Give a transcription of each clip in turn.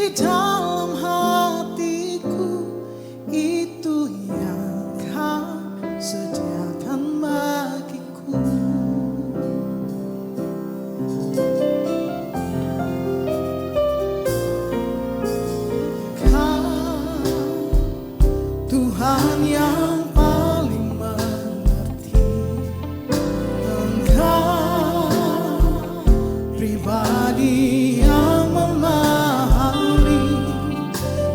dalam hatiku, itu yang Kau sediakan bagiku. Kau Tuhan yang paling mengerti, Engkau pribadi yang memahami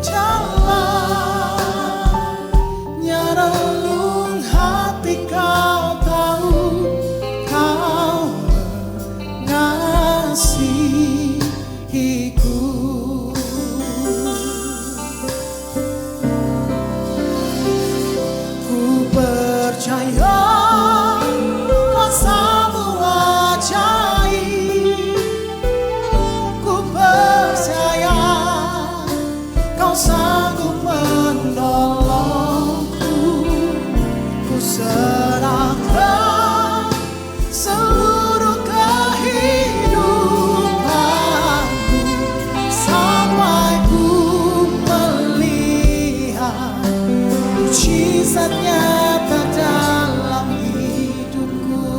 jalannya relung hati. Kau tahu, Kau mengasihiku. Ku percaya kuasa-Mu ajaib. Ku percaya Kau sanggup menolongku. Ku serahkan seluruh kehidupanku sampai ku melihat mujizat nyata dalam hidupku.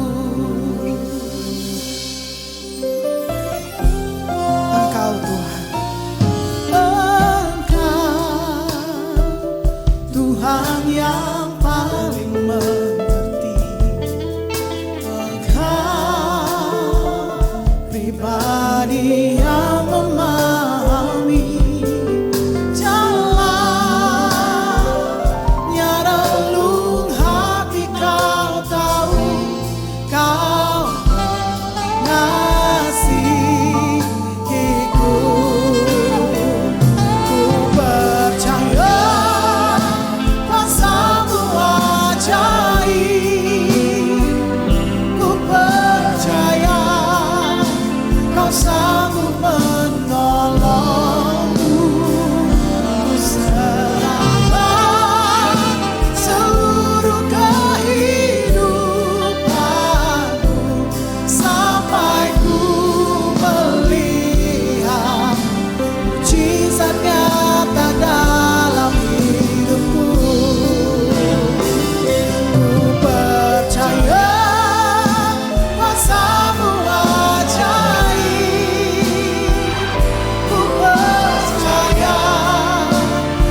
Engkau Tuhan, Engkau Tuhan yang paling mengerti, Engkau pribadi yang memahami jalannya relung hati. Kau tahu, Kau mengasihiku. Ku percaya kuasa-Mu ajaib. Ku percaya Kau sanggup menolongku. Ku serahkan seluruh kehidupanku sampai ku melihat mujizat nyata dalam hidupku. Ku percaya kuasa-Mu ajaib. Ku percaya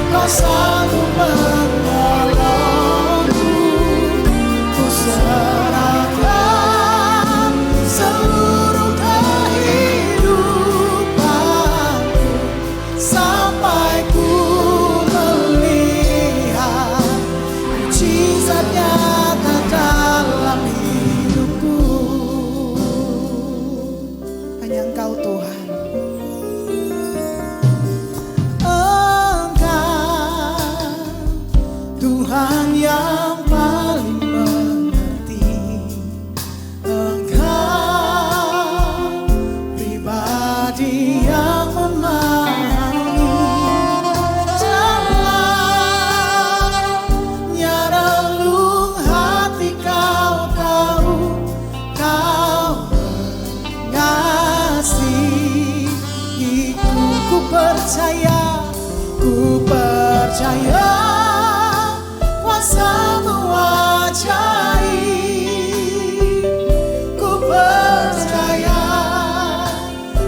Kau sanggup menolongku. Ku serahkan seluruh kehidupanku sampai ku melihat mujizat nyata dalam hidupku. Hanya Engkau Tuhan. Engkau Tuhan yang paling mengerti, Engkau pribadi yang memahami jalannya relung hati. Kau tahu, Kau mengasihiku. Ku percaya kuasa-Mu ajaib. Ku percaya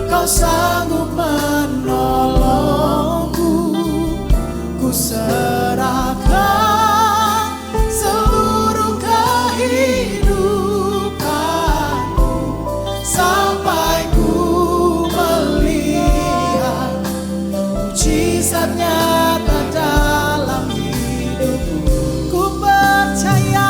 Kau sanggup menolongku. Ku serahkan seluruh kehidupanku sampai ku melihat mujizat nyata dalam hidupku. Ku percaya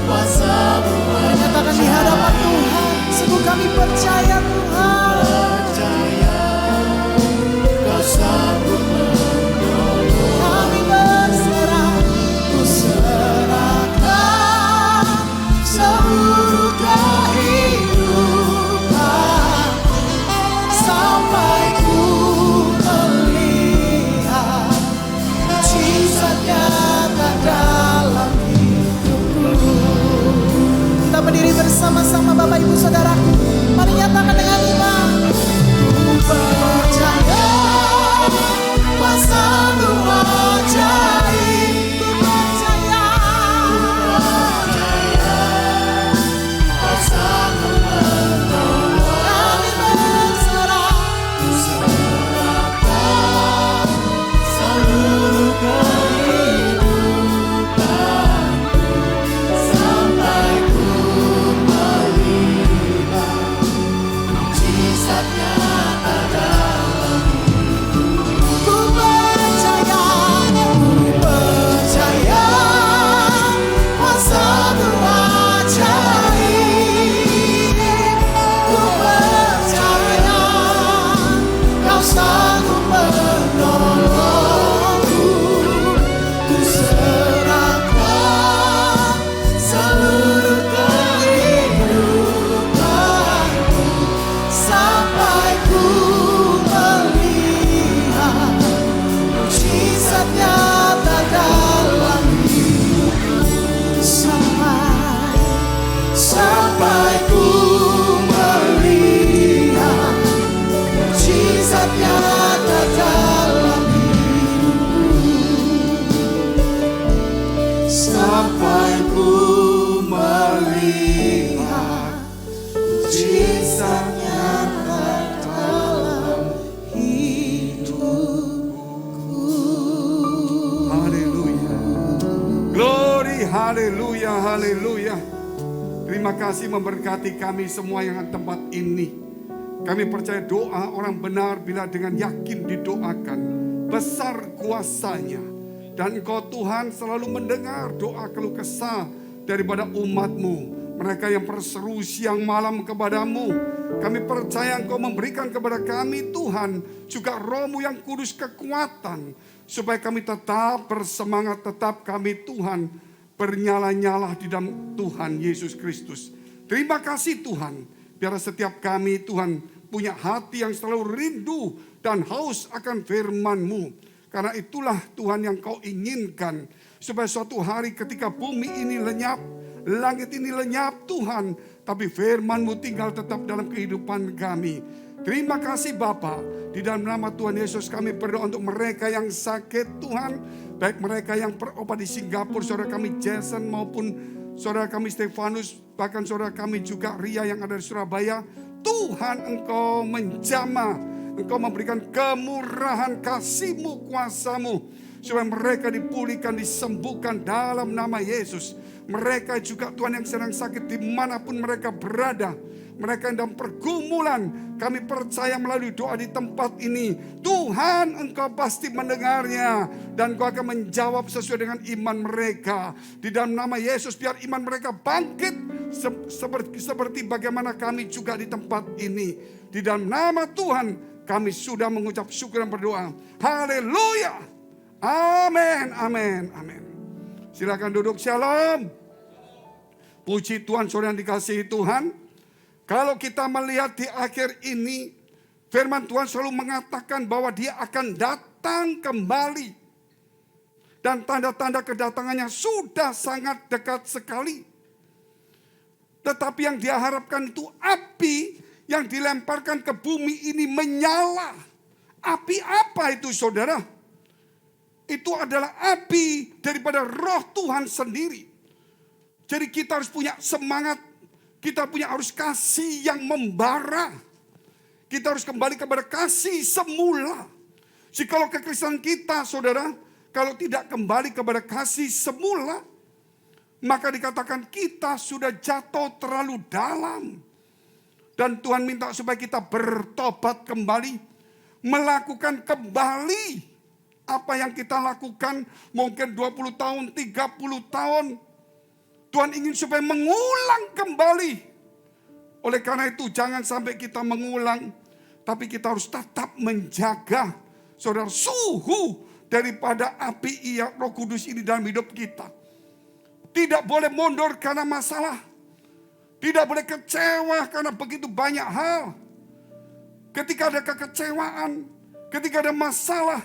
kuasa-Mu menyatakan di hadapan Tuhan. Sungguh kami percaya Tuhan, Kau sanggup menolong. Kami berserah, ku serahkan seluruh kehidupan sampai ku melihat mujizat nyata dalam hidupku. Kita berdiri bersama-sama Bapak Ibu Saudaraku. Mari nyatakan dengan iman. Haleluya, haleluya. Terima kasih memberkati kami semua yang ada tempat ini. Kami percaya doa orang benar bila dengan yakin didoakan, besar kuasanya. Dan Engkau Tuhan selalu mendengar doa keluh kesah daripada umat-Mu. Mereka yang berseru siang malam kepadamu. Kami percaya Engkau memberikan kepada kami Tuhan juga Roh-Mu yang kudus kekuatan. Supaya kami tetap bersemangat, tetap kami Tuhan bernyala-nyala di dalam Tuhan Yesus Kristus. Terima kasih Tuhan. Biar setiap kami Tuhan punya hati yang selalu rindu dan haus akan firman-Mu. Karena itulah Tuhan yang Kau inginkan. Supaya suatu hari ketika bumi ini lenyap, langit ini lenyap Tuhan. Tapi firman-Mu tinggal tetap dalam kehidupan kami. Terima kasih Bapa. Di dalam nama Tuhan Yesus kami berdoa untuk mereka yang sakit Tuhan. Baik mereka yang berobat di Singapura, saudara kami Jason maupun saudara kami Stefanus, bahkan saudara kami juga Ria yang ada di Surabaya. Tuhan Engkau menjamah, Engkau memberikan kemurahan kasih-Mu, kuasa-Mu. Supaya mereka dipulihkan, disembuhkan dalam nama Yesus. Mereka juga Tuhan yang sedang sakit dimanapun mereka berada. Mereka yang dalam pergumulan, kami percaya melalui doa di tempat ini, Tuhan Engkau pasti mendengarnya. Dan Engkau akan menjawab sesuai dengan iman mereka. Di dalam nama Yesus biar iman mereka bangkit seperti bagaimana kami juga di tempat ini. Di dalam nama Tuhan kami sudah mengucap syukur dan berdoa. Haleluya. Amin, amin, amin. Silakan duduk, shalom. Puji Tuhan, saudara yang dikasihi Tuhan. Kalau kita melihat di akhir ini, firman Tuhan selalu mengatakan bahwa Dia akan datang kembali. Dan tanda-tanda kedatangannya sudah sangat dekat sekali. Tetapi yang Dia harapkan itu api yang dilemparkan ke bumi ini menyala. Api apa itu saudara? Itu adalah api daripada Roh Tuhan sendiri. Jadi kita harus punya semangat. Kita harus kasih yang membara. Kita harus kembali kepada kasih semula. Jikalau kekristenan kita, saudara, kalau tidak kembali kepada kasih semula, maka dikatakan kita sudah jatuh terlalu dalam. Dan Tuhan minta supaya kita bertobat kembali, melakukan kembali apa yang kita lakukan mungkin 20 tahun, 30 tahun. Tuhan ingin supaya mengulang kembali. Oleh karena itu jangan sampai kita mengulang. Tapi kita harus tetap menjaga saudara suhu daripada api Roh Kudus ini dalam hidup kita. Tidak boleh mundur karena masalah. Tidak boleh kecewa karena begitu banyak hal. Ketika ada kekecewaan, ketika ada masalah,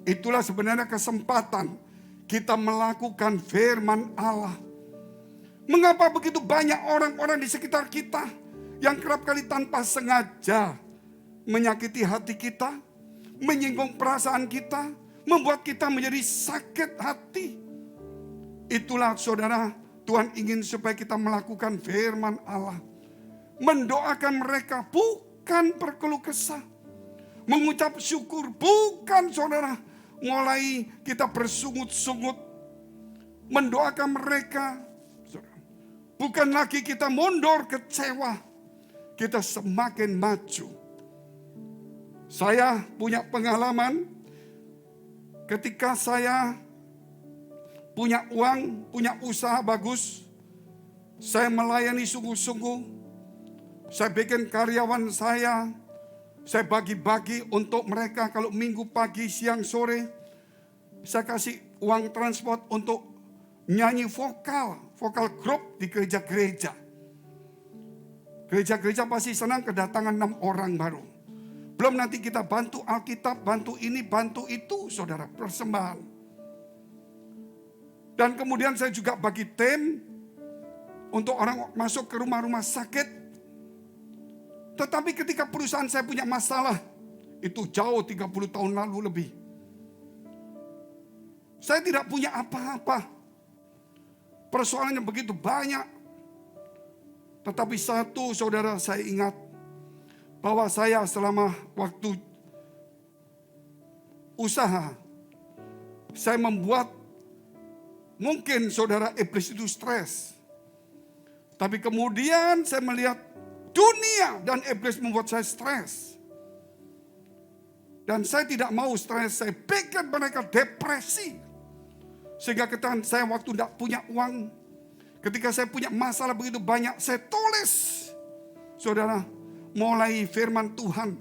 itulah sebenarnya kesempatan kita melakukan firman Allah. Mengapa begitu banyak orang-orang di sekitar kita yang kerap kali tanpa sengaja menyakiti hati kita, menyinggung perasaan kita, membuat kita menjadi sakit hati. Itulah saudara, Tuhan ingin supaya kita melakukan firman Allah. Mendoakan mereka bukan berkeluh kesah. Mengucap syukur bukan saudara mulai kita bersungut-sungut. Mendoakan mereka bukan lagi kita mundur kecewa. kita semakin maju. Saya punya pengalaman ketika saya punya uang, punya usaha bagus, saya melayani sungguh-sungguh, saya bikin karyawan saya bagi-bagi untuk mereka kalau minggu pagi, siang, sore, saya kasih uang transport untuk nyanyi vokal grup di gereja-gereja. Gereja-gereja pasti senang kedatangan 6 orang baru. Belum nanti kita bantu Alkitab, bantu ini, bantu itu, saudara, persembahan. Dan kemudian saya juga bagi tim untuk orang masuk ke rumah-rumah sakit. Tetapi ketika perusahaan saya punya masalah, itu jauh 30 tahun lalu lebih. Saya tidak punya apa-apa. Persoalannya begitu banyak. Tetapi satu, saudara, saya ingat bahwa saya selama waktu usaha, saya membuat, mungkin saudara, iblis itu stres. Tapi kemudian saya melihat dunia dan iblis membuat saya stres. Dan saya tidak mau stres, saya bikin mereka depresi. Sehingga ketika saya waktu tidak punya uang, ketika saya punya masalah begitu banyak, saya tulis, saudara, mulai firman Tuhan.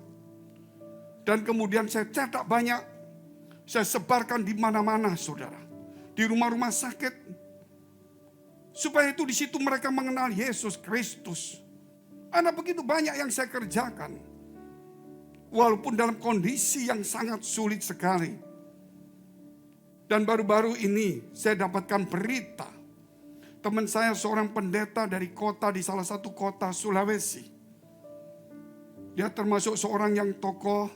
Dan kemudian saya cetak banyak, saya sebarkan di mana-mana, saudara. Di rumah-rumah sakit. Supaya itu di situ mereka mengenal Yesus Kristus. Ada begitu banyak yang saya kerjakan. Walaupun dalam kondisi yang sangat sulit sekali. Dan baru-baru ini saya dapatkan berita. Teman saya seorang pendeta dari kota, di salah satu kota Sulawesi. Dia termasuk seorang yang tokoh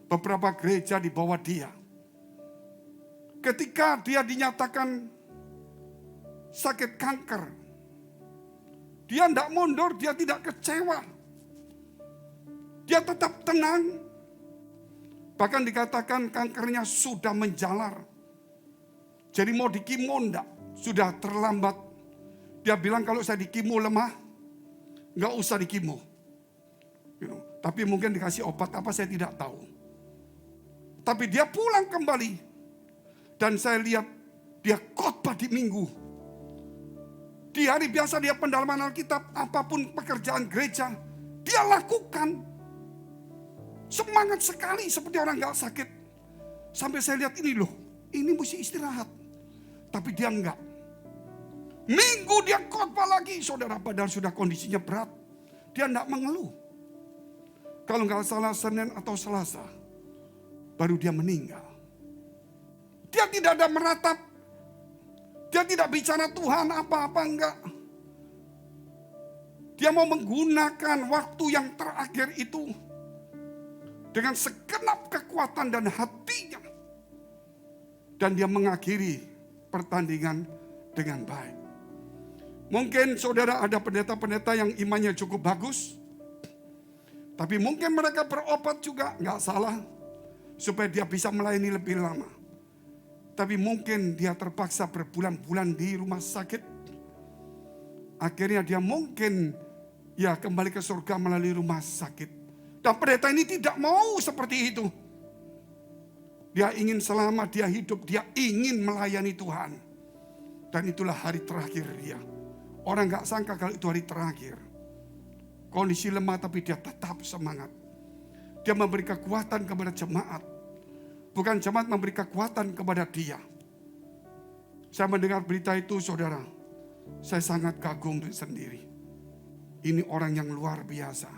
beberapa gereja di bawah dia. Ketika dia dinyatakan sakit kanker, dia tidak mundur, dia tidak kecewa. Dia tetap tenang. Bahkan dikatakan kankernya sudah menjalar. Jadi mau dikimo enggak, sudah terlambat. Dia bilang kalau saya dikimo lemah, enggak usah dikimo. Tapi mungkin dikasih obat apa saya tidak tahu. Tapi dia pulang kembali. Dan saya lihat dia khotbah di minggu. Di hari biasa dia pendalaman Alkitab, apapun pekerjaan gereja, dia lakukan. Semangat sekali seperti orang gak sakit. Sampai saya lihat ini loh, ini mesti istirahat. Tapi dia enggak. Minggu dia khotbah lagi, saudara, padahal sudah kondisinya berat. Dia enggak mengeluh. Kalau enggak salah Senin atau Selasa, baru dia meninggal. Dia tidak ada meratap. Dia tidak bicara Tuhan apa-apa, enggak. Dia mau menggunakan waktu yang terakhir itu dengan segenap kekuatan dan hatinya. Dan dia mengakhiri pertandingan dengan baik. Mungkin saudara ada pendeta-pendeta yang imannya cukup bagus. Tapi mungkin mereka berobat juga, enggak salah. Supaya dia bisa melayani lebih lama. Tapi mungkin dia terpaksa berbulan-bulan di rumah sakit. Akhirnya dia mungkin ya kembali ke surga melalui rumah sakit. Dan pendeta ini tidak mau seperti itu. Dia ingin selamat, dia hidup, dia ingin melayani Tuhan. Dan itulah hari terakhir dia. Orang gak sangka kalau itu hari terakhir. Kondisi lemah tapi dia tetap semangat. Dia memberi kekuatan kepada jemaat. Bukan jemaat memberi kekuatan kepada dia. Saya mendengar berita itu, saudara. Saya sangat kagum sendiri. Ini orang yang luar biasa.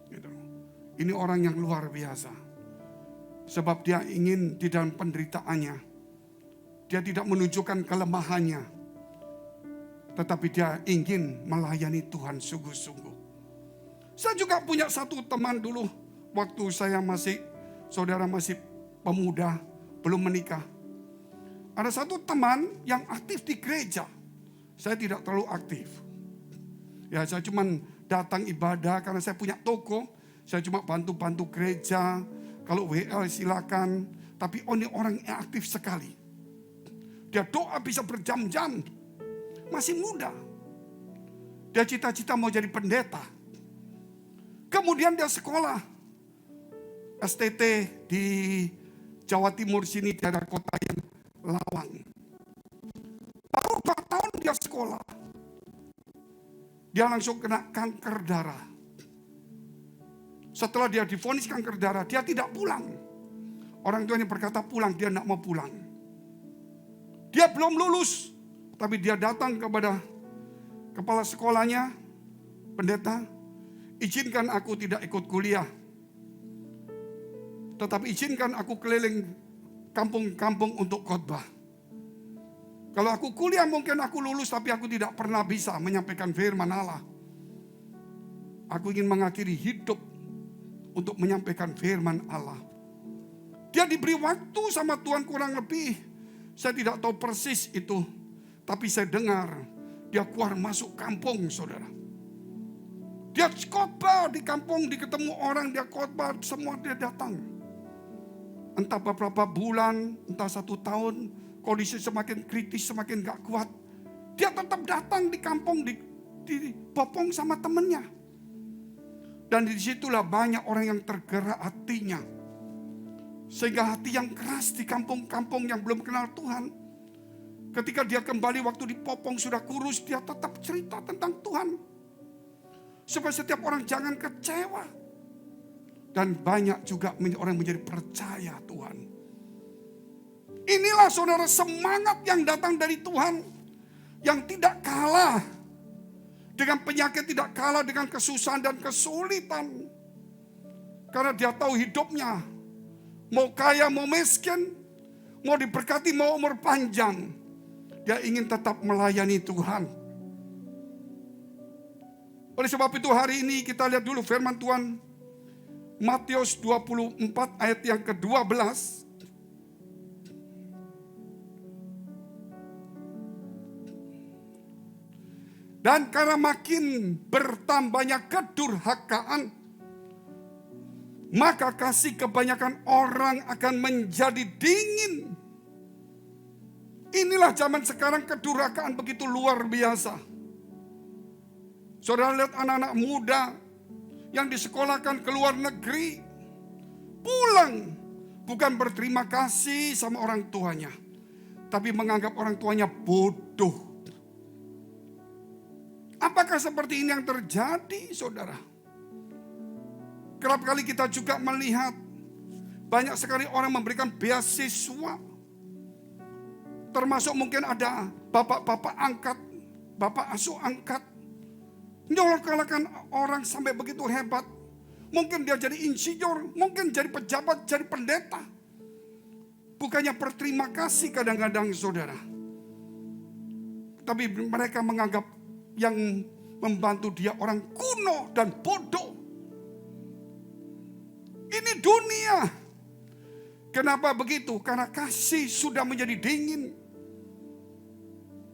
Gitu. Ini orang yang luar biasa. Sebab dia ingin di dalam penderitaannya. Dia tidak menunjukkan kelemahannya. Tetapi dia ingin melayani Tuhan sungguh-sungguh. Saya juga punya satu teman dulu. Waktu saya saudara masih pemuda, belum menikah. Ada satu teman yang aktif di gereja. Saya tidak terlalu aktif. Ya, saya cuma datang ibadah karena saya punya toko. Saya cuma bantu-bantu gereja. Kalau WL silakan. Tapi ini orang yang aktif sekali. Dia doa bisa berjam-jam. Masih muda. Dia cita-cita mau jadi pendeta. Kemudian dia sekolah STT di Jawa Timur sini, daerah kota yang Lawang. Baru 2 tahun dia sekolah, dia langsung kena kanker darah. Setelah dia divonis kanker darah, dia tidak pulang. Orang tuanya berkata pulang, dia tidak mau pulang. Dia belum lulus, tapi dia datang kepada kepala sekolahnya, pendeta, izinkan aku tidak ikut kuliah, tetapi izinkan aku keliling kampung-kampung untuk khotbah. Kalau aku kuliah mungkin aku lulus, tapi aku tidak pernah bisa menyampaikan firman Allah. Aku ingin mengakhiri hidup untuk menyampaikan firman Allah. Dia diberi waktu sama Tuhan kurang lebih, saya tidak tahu persis itu, tapi saya dengar dia keluar masuk kampung, saudara. Dia khotbah di kampung, ketemu orang, dia khotbah, semua dia datang. Entah beberapa bulan, entah 1 tahun, kondisi semakin kritis, semakin gak kuat. Dia tetap datang di kampung, dibopong sama temennya. Dan disitulah banyak orang yang tergerak hatinya. Sehingga hati yang keras di kampung-kampung yang belum kenal Tuhan, ketika dia kembali waktu dipopong sudah kurus, dia tetap cerita tentang Tuhan. Supaya setiap orang jangan kecewa. Dan banyak juga orang menjadi percaya Tuhan. Inilah saudara semangat yang datang dari Tuhan. Yang tidak kalah dengan penyakit, tidak kalah dengan kesusahan dan kesulitan. Karena dia tahu hidupnya, mau kaya mau miskin, mau diberkati mau umur panjang, dia ingin tetap melayani Tuhan. Oleh sebab itu hari ini kita lihat dulu firman Tuhan. Matius 24 ayat yang ke-12. Dan karena makin bertambahnya kedurhakaan, maka kasih kebanyakan orang akan menjadi dingin. Inilah zaman sekarang, kedurhakaan begitu luar biasa. Saudara lihat anak-anak muda yang disekolahkan ke luar negeri, pulang bukan berterima kasih sama orang tuanya, tapi menganggap orang tuanya bodoh. Apakah seperti ini yang terjadi, saudara? Kerap kali kita juga melihat banyak sekali orang memberikan beasiswa. Termasuk mungkin ada bapak-bapak angkat, bapak asuh angkat, nyolok-nyolokkan orang sampai begitu hebat. Mungkin dia jadi insinyur, mungkin jadi pejabat, jadi pendeta. Bukannya berterima kasih kadang-kadang, saudara. Tapi mereka menganggap yang membantu dia orang kuno dan bodoh. Ini dunia. Kenapa begitu? Karena kasih sudah menjadi dingin.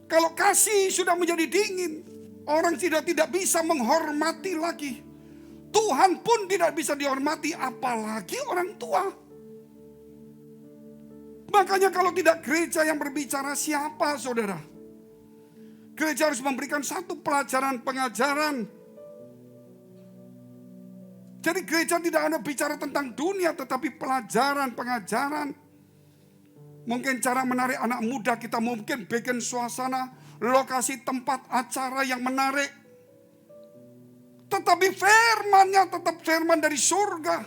Kalau kasih sudah menjadi dingin, orang tidak bisa menghormati lagi. Tuhan pun tidak bisa dihormati, apalagi orang tua. Makanya kalau tidak gereja yang berbicara, siapa, saudara? Gereja harus memberikan satu pelajaran pengajaran. Jadi gereja tidak hanya bicara tentang dunia, tetapi pelajaran pengajaran. Mungkin cara menarik anak muda, kita mungkin bikin suasana, lokasi tempat acara yang menarik. Tetapi firmannya tetap firman dari surga.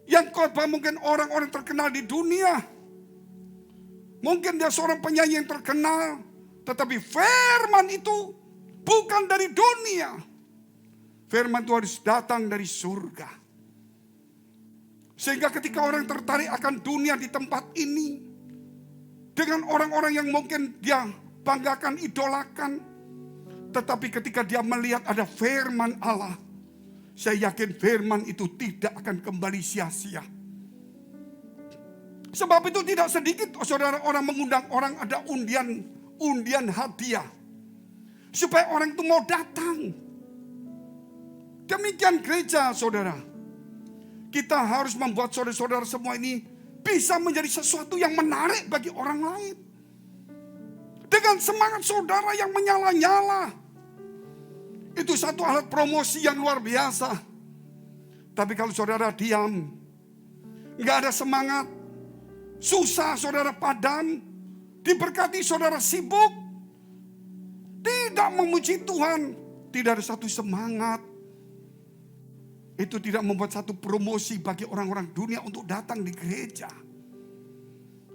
Yang khotbah mungkin orang-orang terkenal di dunia. Mungkin dia seorang penyanyi yang terkenal. Tetapi firman itu bukan dari dunia. Firman itu harus datang dari surga. Sehingga ketika orang tertarik akan dunia di tempat ini, dengan orang-orang yang mungkin dia banggakan, idolakan, tetapi ketika dia melihat ada firman Allah, saya yakin firman itu tidak akan kembali sia-sia. Sebab itu tidak sedikit saudara orang mengundang orang, ada undian hadiah, supaya orang itu mau datang. Demikian gereja, saudara. Kita harus membuat saudara-saudara semua ini bisa menjadi sesuatu yang menarik bagi orang lain. Dengan semangat saudara yang menyala-nyala. Itu satu alat promosi yang luar biasa. Tapi kalau saudara diam, nggak ada semangat, susah saudara padam, diberkati saudara sibuk, tidak memuji Tuhan, tidak ada satu semangat. Itu tidak membuat satu promosi bagi orang-orang dunia untuk datang di gereja.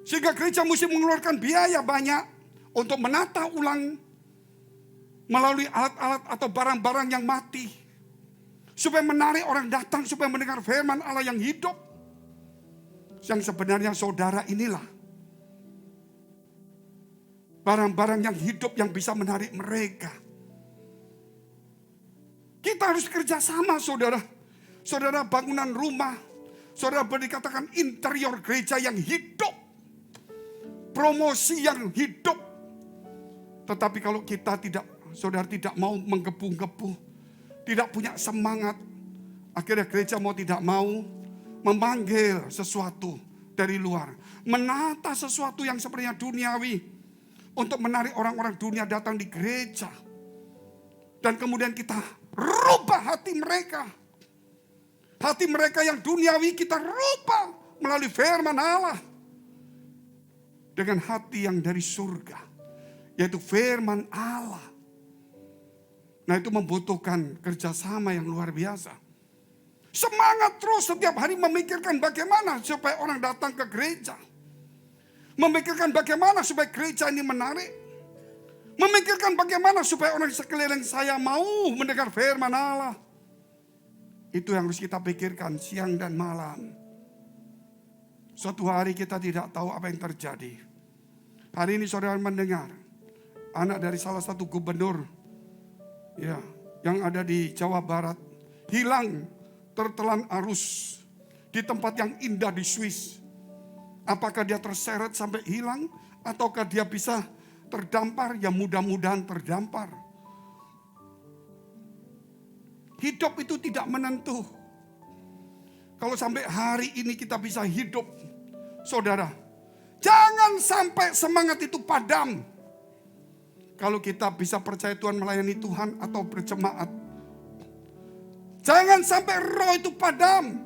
Sehingga gereja mesti mengeluarkan biaya banyak untuk menata ulang melalui alat-alat atau barang-barang yang mati. Supaya menarik orang datang, supaya mendengar firman Allah yang hidup. Yang sebenarnya saudara inilah barang-barang yang hidup yang bisa menarik mereka. Kita harus kerjasama saudara. Saudara bangunan rumah, saudara boleh dikatakan interior gereja yang hidup. Promosi yang hidup. Tetapi kalau kita saudara tidak mau menggebu-gebu, tidak punya semangat, akhirnya gereja mau tidak mau memanggil sesuatu dari luar, menata sesuatu yang sebenarnya duniawi untuk menarik orang-orang dunia datang di gereja. Dan kemudian kita rubah hati mereka. Hati mereka yang duniawi kita rubah melalui firman Allah. Dengan hati yang dari surga, yaitu firman Allah. Nah, itu membutuhkan kerjasama yang luar biasa. Semangat terus setiap hari memikirkan bagaimana supaya orang datang ke gereja. Memikirkan bagaimana supaya gereja ini menarik. Memikirkan bagaimana supaya orang sekeliling saya mau mendengar firman Allah. Itu yang harus kita pikirkan siang dan malam. Suatu hari kita tidak tahu apa yang terjadi. Hari ini saudara mendengar anak dari salah satu gubernur ya, yang ada di Jawa Barat hilang tertelan arus di tempat yang indah di Swiss. Apakah dia terseret sampai hilang ataukah dia bisa terdampar? Ya mudah-mudahan terdampar. Hidup itu tidak menentu. Kalau sampai hari ini kita bisa hidup, saudara, jangan sampai semangat itu padam. Kalau kita bisa percaya Tuhan, melayani Tuhan atau berjemaat, jangan sampai roh itu padam.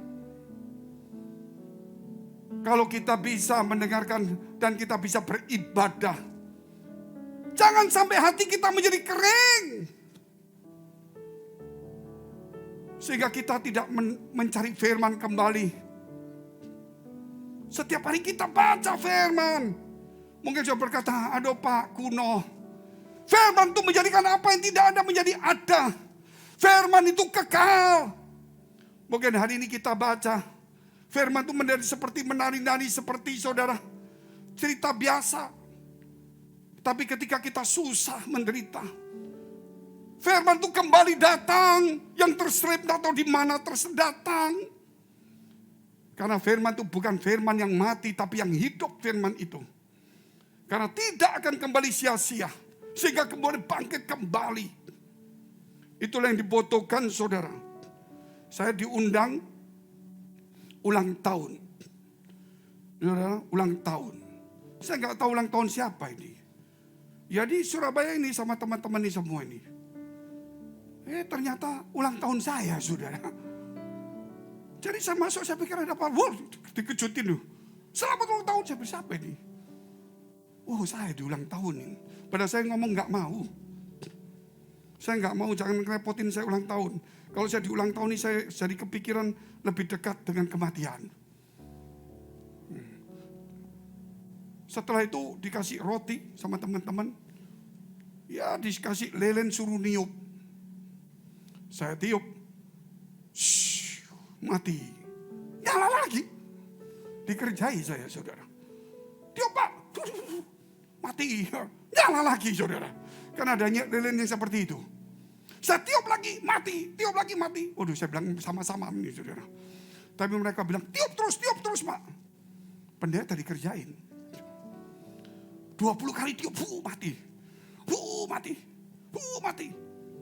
Kalau kita bisa mendengarkan dan kita bisa beribadah, jangan sampai hati kita menjadi kering. Sehingga kita tidak mencari firman kembali. Setiap hari kita baca firman. Mungkin saya berkata, aduh Pak, kuno. Firman itu menjadikan apa yang tidak ada menjadi ada. Firman itu kekal. Mungkin hari ini kita baca. Firman itu menjadi seperti menari-nari, seperti saudara cerita biasa. Tapi ketika kita susah menderita, firman itu kembali datang. Yang terselip atau di mana datang. Karena firman itu bukan firman yang mati, tapi yang hidup firman itu. Karena tidak akan kembali sia-sia. Sehingga kemudian bangkit kembali. Itulah yang dibutuhkan saudara. Saya diundang ulang tahun. Saudara, ulang tahun. Saya nggak tahu ulang tahun siapa ini. Ya di Surabaya ini sama teman-teman ini semua ini. Ternyata ulang tahun saya, saudara. Jadi saya masuk, saya pikir ada apa? Wah, dikejutin loh. Selamat ulang tahun, saya siapa ini? Oh, saya di ulang tahun ini. Padahal saya ngomong nggak mau. Saya nggak mau, jangan ngerepotin saya ulang tahun. Kalau saya di ulang tahun ini, saya jadi kepikiran lebih dekat dengan kematian. Setelah itu dikasih roti sama teman-teman. Ya dikasih lelen suruh niup. Saya tiup. Shhh, mati. Nyala lagi. Dikerjai saya saudara. Tiup Pak. Mati. Nyala lagi saudara. Karena adanya lilin yang seperti itu. Saya tiup lagi, mati. Tiup lagi, mati. Waduh, saya bilang sama-sama nih saudara. Tapi mereka bilang, tiup terus Pak. Pendeta dikerjain. 20 kali tiup, mati. Mati. Mati.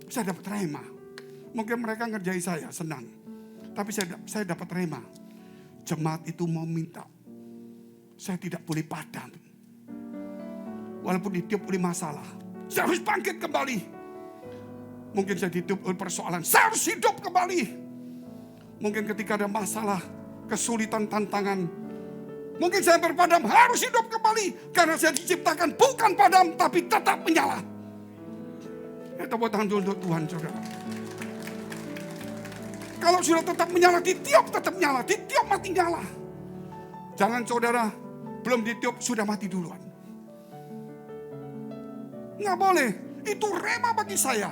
Saya dapat rema. Mungkin mereka ngerjai saya, senang. Tapi saya dapat rema. Jemaat itu mau minta. Saya tidak boleh padam. Walaupun ditiup oleh masalah. Saya harus bangkit kembali. Mungkin saya ditiup oleh persoalan, saya harus hidup kembali. Mungkin ketika ada masalah, kesulitan, tantangan, mungkin saya berpadam, harus hidup kembali. Karena saya diciptakan bukan padam, tapi tetap menyala. Tepuk tangan dulu untuk Tuhan, saudara. Kalau sudah tetap menyala, ditiup tetap nyala, ditiup mati nyala. Jangan saudara, belum ditiup sudah mati duluan. Nggak boleh, itu rema bagi saya.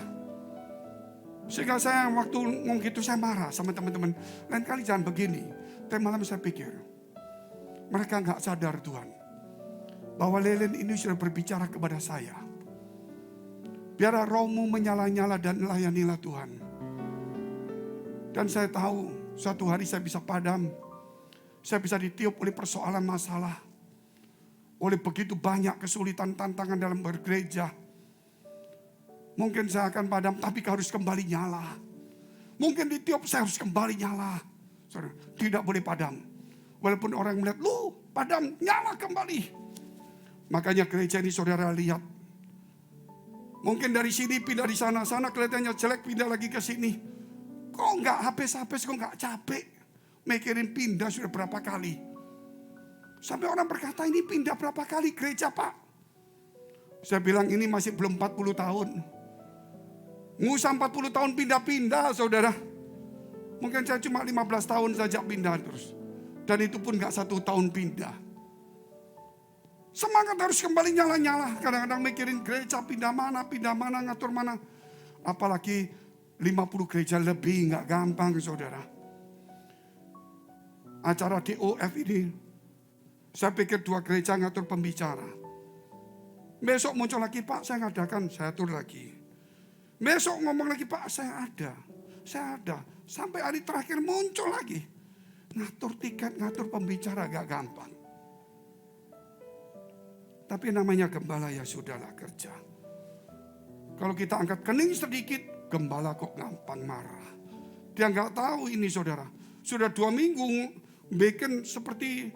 Sehingga saya waktu ngomong gitu saya marah sama teman-teman. Lain kali jangan begini. Tapi malam saya pikir, mereka nggak sadar Tuhan, bahwa lilin ini sudah berbicara kepada saya. Biar rohmu menyala-nyala dan layanilah Tuhan. Dan saya tahu suatu hari saya bisa padam. Saya bisa ditiup oleh persoalan masalah. Oleh begitu banyak kesulitan tantangan dalam bergereja. Mungkin saya akan padam tapi harus kembali nyala. Mungkin ditiup saya harus kembali nyala. Saudara, tidak boleh padam. Walaupun orang melihat, lu padam, nyala kembali. Makanya gereja ini saudara lihat. Mungkin dari sini pindah di sana kelihatannya jelek, pindah lagi ke sini. Kok enggak habis-habis, kok enggak capek. Mikirin pindah sudah berapa kali. Sampai orang berkata ini pindah berapa kali gereja Pak. Saya bilang ini masih belum 40 tahun. Ngusah 40 tahun pindah-pindah saudara. Mungkin saya cuma 15 tahun saja pindah terus. Dan itu pun gak 1 tahun pindah. Semangat harus kembali nyala-nyala. Kadang-kadang mikirin gereja pindah mana, ngatur mana. Apalagi 50 gereja lebih gak gampang saudara. Acara DOF ini, saya pikir 2 gereja ngatur pembicara. Besok muncul lagi Pak, saya ngadakan, saya atur lagi. Besok ngomong lagi Pak, saya ada. Sampai hari terakhir muncul lagi. Ngatur tiket, ngatur pembicara gak gampang. Tapi namanya gembala ya sudahlah kerja. Kalau kita angkat kening sedikit, gembala kok gampang marah. Dia gak tahu ini saudara. Sudah 2 minggu bikin seperti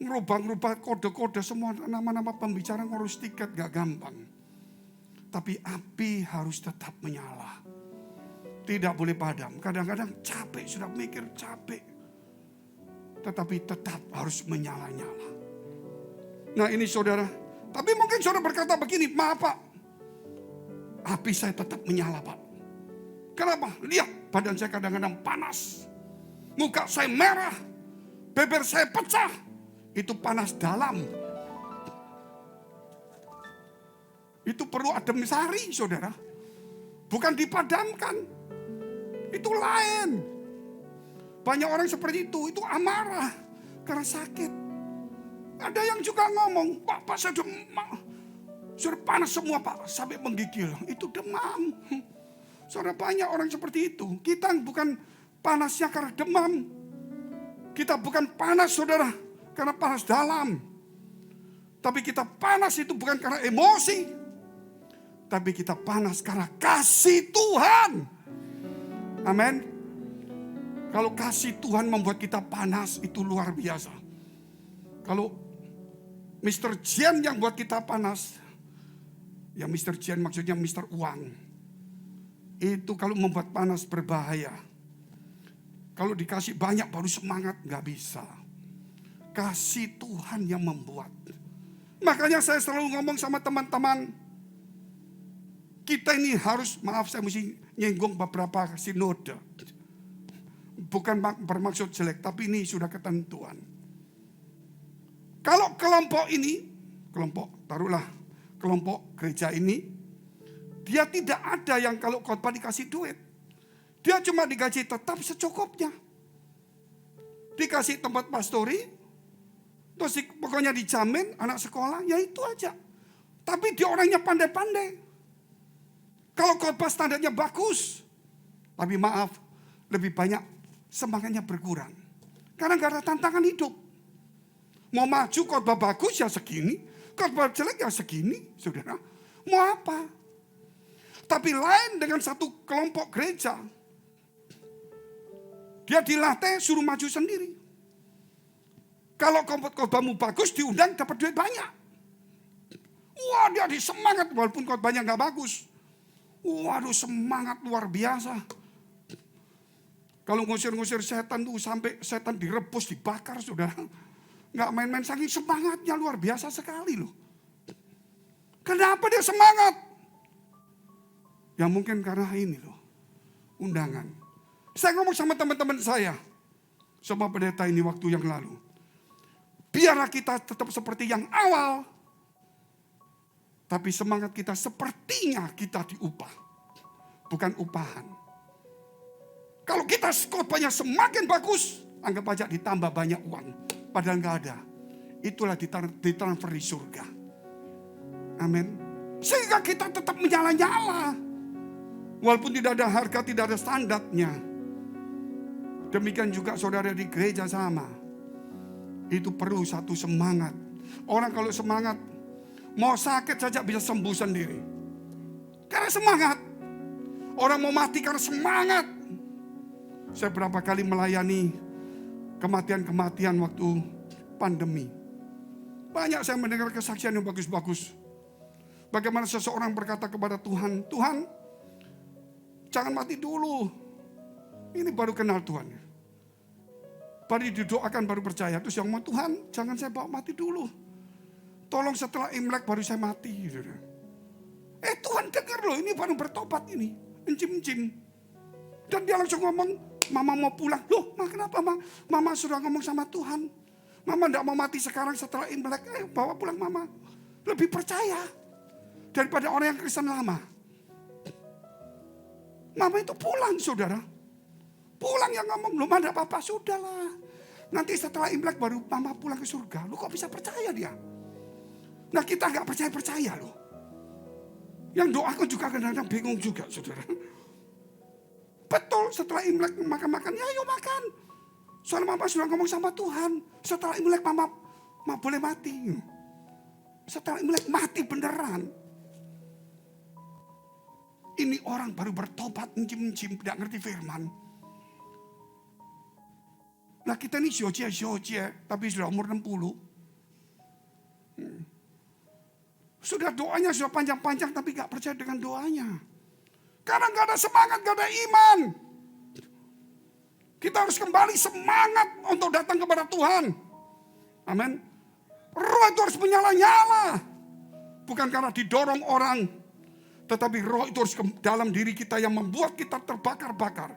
ngerubah-ngerubah kode-kode semua nama-nama pembicara ngurus tiket gak gampang. Tapi api harus tetap menyala. Tidak boleh padam. Kadang-kadang capek, sudah mikir capek. Tetapi tetap harus menyala-nyala. Nah ini saudara. Tapi mungkin saudara berkata begini, maaf Pak. Api saya tetap menyala Pak. Kenapa? Lihat badan saya kadang-kadang panas. Muka saya merah. Beber saya pecah. Itu panas dalam. Itu perlu adem sari saudara. Bukan dipadamkan. Itu lain. Banyak orang seperti itu amarah. Karena sakit. Ada yang juga ngomong, Pak saya sudah panas semua Pak. Sampai menggigil. Itu demam. Saudara banyak orang seperti itu. Kita bukan panasnya karena demam. Kita bukan panas saudara. Karena panas dalam. Tapi kita panas itu bukan karena emosi. Tapi kita panas karena kasih Tuhan. Amin. Kalau kasih Tuhan membuat kita panas itu luar biasa. Kalau Mr. Jen yang buat kita panas. Ya Mr. Jen maksudnya Mr. Uang. Itu kalau membuat panas berbahaya. Kalau dikasih banyak baru semangat, gak bisa. Kasih Tuhan yang membuat. Makanya saya selalu ngomong sama teman-teman. Kita ini harus, maaf saya mesti nyinggung beberapa sinode. Bukan bermaksud jelek, tapi ini sudah ketentuan. Kalau kelompok ini, kelompok gereja ini, dia tidak ada yang kalau khotbah dikasih duit. Dia cuma digaji tetap secukupnya. Dikasih tempat pastori, terus pokoknya dijamin anak sekolah, ya itu aja. Tapi dia orangnya pandai-pandai. Kalau khotbah standarnya bagus, tapi maaf, lebih banyak semangatnya berkurang. Karena gak ada tantangan hidup. Mau maju khotbah bagus ya segini, khotbah jelek ya segini, saudara. Mau apa? Tapi lain dengan satu kelompok gereja. Dia dilatih suruh maju sendiri. Kalau khotbahmu bagus diundang dapat duit banyak. Wah, dia disemangat walaupun khotbahnya nggak bagus. Waduh, semangat luar biasa. Kalau ngusir-ngusir setan tuh sampai setan direbus, dibakar, saudara. Nggak main-main, saking semangatnya luar biasa sekali loh. Kenapa dia semangat? Ya mungkin karena ini loh, undangan. Saya ngomong sama teman-teman saya, sama pendeta ini waktu yang lalu. Biarlah kita tetap seperti yang awal. Tapi semangat kita sepertinya kita diupah. Bukan upahan. Kalau kita khotbahnya semakin bagus, anggap aja ditambah banyak uang. Padahal nggak ada. Itulah ditransfer di surga. Amin. Sehingga kita tetap menyala-nyala. Walaupun tidak ada harga, tidak ada standarnya. Demikian juga saudara di gereja sama. Itu perlu satu semangat. Orang kalau semangat, mau sakit saja bisa sembuh sendiri. Karena semangat. Orang mau mati karena semangat. Saya berapa kali melayani kematian-kematian waktu pandemi. Banyak saya mendengar kesaksian yang bagus-bagus. Bagaimana seseorang berkata kepada Tuhan, Tuhan, jangan mati dulu. Ini baru kenal Tuhan. Baru didoakan, baru percaya. Terus yang mau, Tuhan, jangan saya bawa mati dulu. Tolong setelah Imlek baru saya mati. Tuhan dengar loh, ini baru bertobat ini. Encim-encim. Dan dia langsung ngomong, Mama mau pulang. Loh, kenapa Mama sudah ngomong sama Tuhan. Mama tidak mau mati sekarang setelah Imlek. Bawa pulang Mama. Lebih percaya daripada orang yang Kristen lama. Mama itu pulang, saudara. Pulang yang ngomong, belum ada apa-apa, sudahlah. Nanti setelah Imlek baru Mama pulang ke surga. Lu kok bisa percaya dia? Nah, kita nggak percaya loh. Yang doaku juga kadang-kadang bingung juga, saudara. Betul, setelah Imlek makan-makan, ya ayo makan. Soalnya Mama sudah ngomong sama Tuhan. Setelah Imlek Mama boleh mati. Setelah Imlek mati beneran. Ini orang baru bertobat, encim-encim, tidak ngerti firman. Nah kita ini siocie, tapi sudah umur 60. Sudah doanya sudah panjang-panjang, tapi gak percaya dengan doanya. Karena gak ada semangat, gak ada iman. Kita harus kembali semangat untuk datang kepada Tuhan. Amin. Roh itu harus menyala-nyala. Bukan karena didorong orang. Tetapi roh itu harus dalam diri kita yang membuat kita terbakar-bakar.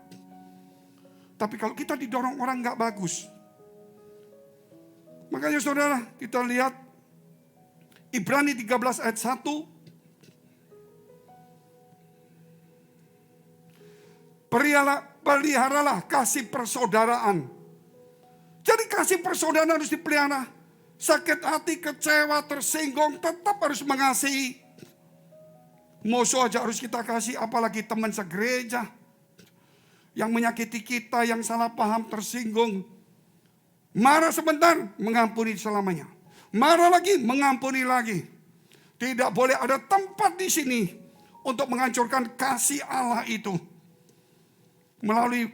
Tapi kalau kita didorong orang gak bagus. Makanya saudara, kita lihat Ibrani 13 ayat 1. Peliharalah kasih persaudaraan. Jadi kasih persaudaraan harus dipelihara. Sakit hati, kecewa, tersinggung, tetap harus mengasihi. Musuh aja harus kita kasih, apalagi teman segereja. Yang menyakiti kita, yang salah paham, tersinggung. Marah sebentar, mengampuni selamanya. Marah lagi, mengampuni lagi. Tidak boleh ada tempat di sini untuk menghancurkan kasih Allah itu. Melalui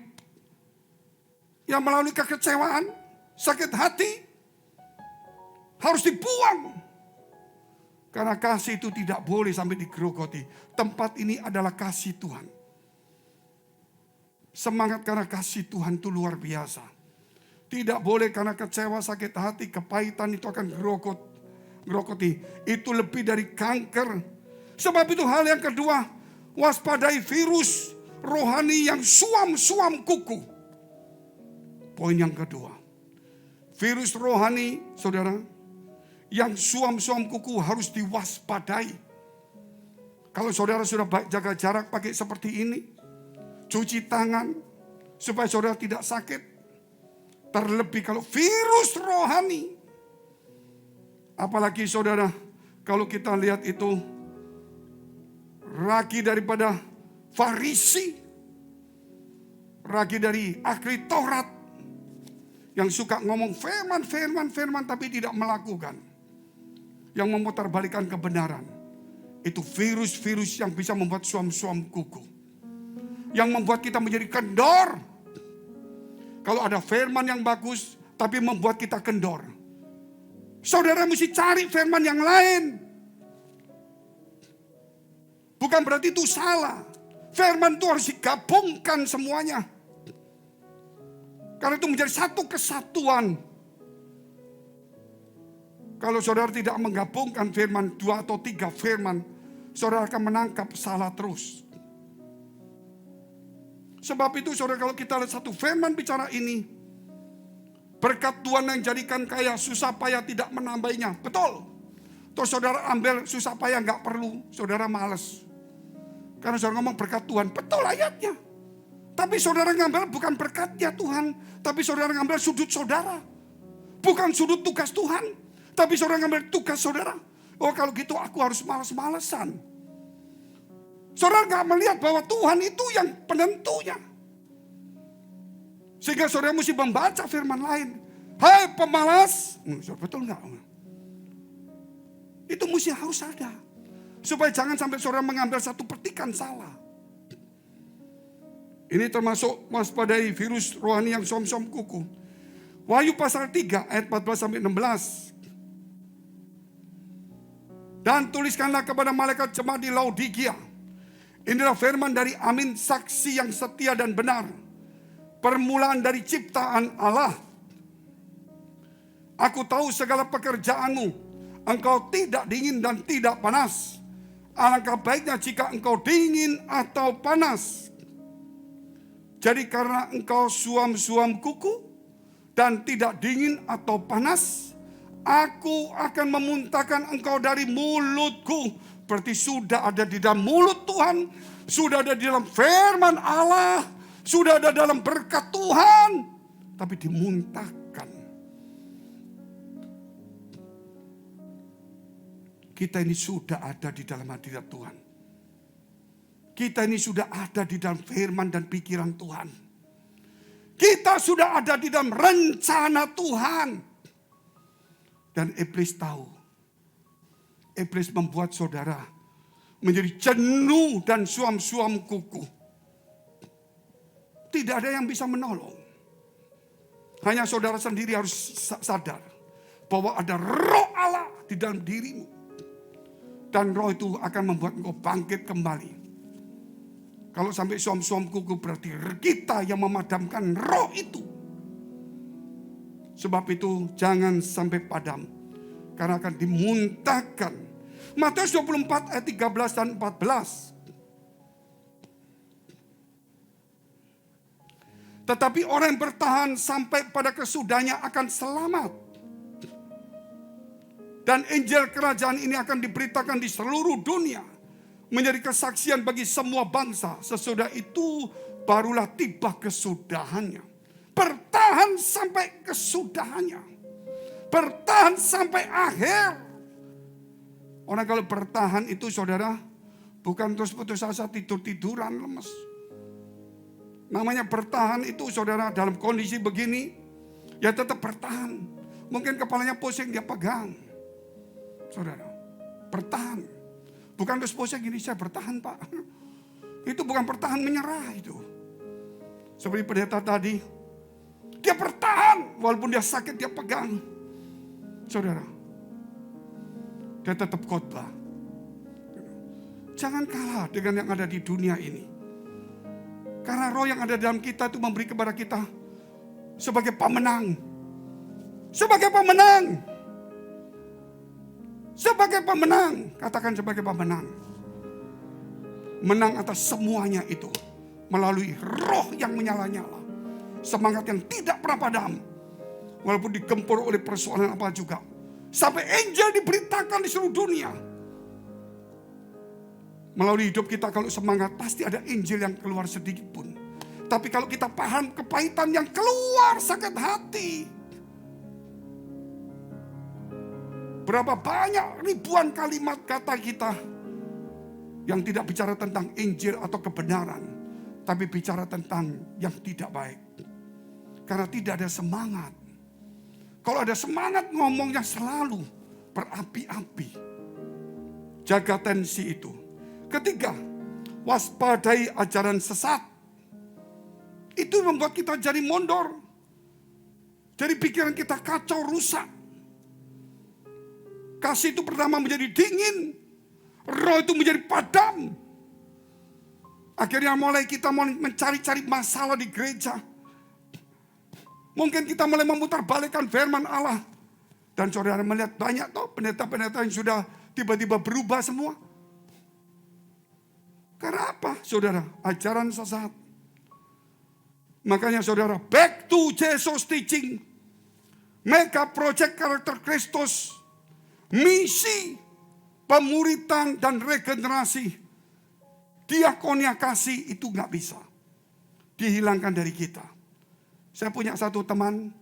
kekecewaan, sakit hati, harus dibuang. Karena kasih itu tidak boleh sampai digerogoti. Tempat ini adalah kasih Tuhan. Semangat karena kasih Tuhan itu luar biasa. Tidak boleh karena kecewa, sakit hati, kepahitan itu akan gerogoti. Itu lebih dari kanker. Sebab itu hal yang kedua, waspadai virus rohani yang suam-suam kuku. Poin yang kedua, virus rohani, saudara, yang suam-suam kuku harus diwaspadai. Kalau saudara sudah jaga jarak pakai seperti ini, cuci tangan supaya saudara tidak sakit. Terlebih kalau virus rohani. Apalagi saudara, kalau kita lihat itu ragi daripada Farisi, ragi dari ahli Taurat yang suka ngomong firman tapi tidak melakukan, yang memutarbalikkan kebenaran. Itu virus-virus yang bisa membuat suam-suam kuku, yang membuat kita menjadi kendor. Kalau ada firman yang bagus tapi membuat kita kendor, saudara mesti cari firman yang lain. Bukan berarti itu salah. Firman itu harus digabungkan semuanya. Karena itu menjadi satu kesatuan. Kalau saudara tidak menggabungkan firman 2 atau 3 firman, saudara akan menangkap salah terus. Sebab itu saudara, kalau kita lihat satu firman bicara ini, berkat Tuhan yang jadikan kaya, susah payah tidak menambahnya. Betul. Terus saudara ambil susah payah nggak perlu, saudara malas. Karena saudara ngomong berkat Tuhan, betul ayatnya. Tapi saudara ngambil bukan berkatnya Tuhan, tapi saudara ngambil sudut saudara. Bukan sudut tugas Tuhan, tapi saudara ngambil tugas saudara. Oh kalau gitu aku harus malas-malesan. Saudara nggak melihat bahwa Tuhan itu yang penentunya. Sehingga saudara mesti membaca firman lain. Hai pemalas, betul nggak? Itu mesti harus ada. Supaya jangan sampai saudara mengambil satu petikan salah. Ini termasuk waspadai virus rohani yang som-som kuku. Wahyu pasal 3 ayat 14 sampai 16. Dan tuliskanlah kepada malaikat jemaat di Laodikia. Inilah firman dari Amin, saksi yang setia dan benar. Permulaan dari ciptaan Allah. Aku tahu segala pekerjaanmu. Engkau tidak dingin dan tidak panas. Alangkah baiknya jika engkau dingin atau panas. Jadi karena engkau suam-suam kuku dan tidak dingin atau panas, aku akan memuntahkan engkau dari mulutku. Berarti sudah ada di dalam mulut Tuhan, sudah ada di dalam firman Allah, sudah ada dalam berkat Tuhan, tapi dimuntahkan. Kita ini sudah ada di dalam hadirat Tuhan. Kita ini sudah ada di dalam firman dan pikiran Tuhan. Kita sudah ada di dalam rencana Tuhan. Dan iblis tahu. Iblis membuat saudara menjadi jenuh dan suam-suam kuku. Tidak ada yang bisa menolong. Hanya saudara sendiri harus sadar bahwa ada roh Allah di dalam dirimu. Dan roh itu akan membuat engkau bangkit kembali. Kalau sampai suam-suam kuku berarti kita yang memadamkan roh itu. Sebab itu jangan sampai padam. Karena akan dimuntahkan. Matius 24 ayat 13 dan 14. Tetapi orang yang bertahan sampai pada kesudahnya akan selamat. Dan Injil kerajaan ini akan diberitakan di seluruh dunia. Menjadi kesaksian bagi semua bangsa. Sesudah itu barulah tiba kesudahannya. Bertahan sampai kesudahannya. Bertahan sampai akhir. Orang kalau bertahan itu saudara, bukan terus putus asa tidur-tiduran lemes. Namanya bertahan itu saudara dalam kondisi begini, ya tetap bertahan. Mungkin kepalanya pusing dia pegang. Saudara, bertahan. Bukan terus pusing gini, saya bertahan Pak. Itu bukan bertahan, menyerah itu. Seperti pendeta tadi, dia bertahan walaupun dia sakit dia pegang. Saudara, dia tetap khotbah. Jangan kalah dengan yang ada di dunia ini. Karena roh yang ada dalam kita itu memberi kepada kita sebagai pemenang. Sebagai pemenang. Sebagai pemenang. Katakan sebagai pemenang. Menang atas semuanya itu. Melalui roh yang menyala-nyala. Semangat yang tidak pernah padam. Walaupun digempur oleh persoalan apa juga. Sampai Injil diberitakan di seluruh dunia. Melalui hidup kita kalau semangat pasti ada Injil yang keluar sedikit pun. Tapi kalau kita paham kepahitan yang keluar sakit hati. Berapa banyak ribuan kalimat kata kita yang tidak bicara tentang Injil atau kebenaran. Tapi bicara tentang yang tidak baik. Karena tidak ada semangat. Kalau ada semangat ngomongnya selalu berapi-api. Jaga tensi itu. Ketiga, waspadai ajaran sesat. Itu membuat kita jadi mondor. Jadi pikiran kita kacau, rusak. Kasih itu pertama menjadi dingin. Roh itu menjadi padam. Akhirnya kita mulai mencari-cari masalah di gereja. Mungkin kita mulai memutarbalikkan firman Allah. Dan saudara melihat banyak pendeta-pendeta yang sudah tiba-tiba berubah semua. Karena apa saudara? Ajaran sesat. Makanya saudara, back to Jesus teaching. Mega project karakter Kristus. Misi pemuritan dan regenerasi. Diakonia kasih itu gak bisa dihilangkan dari kita. Saya punya satu teman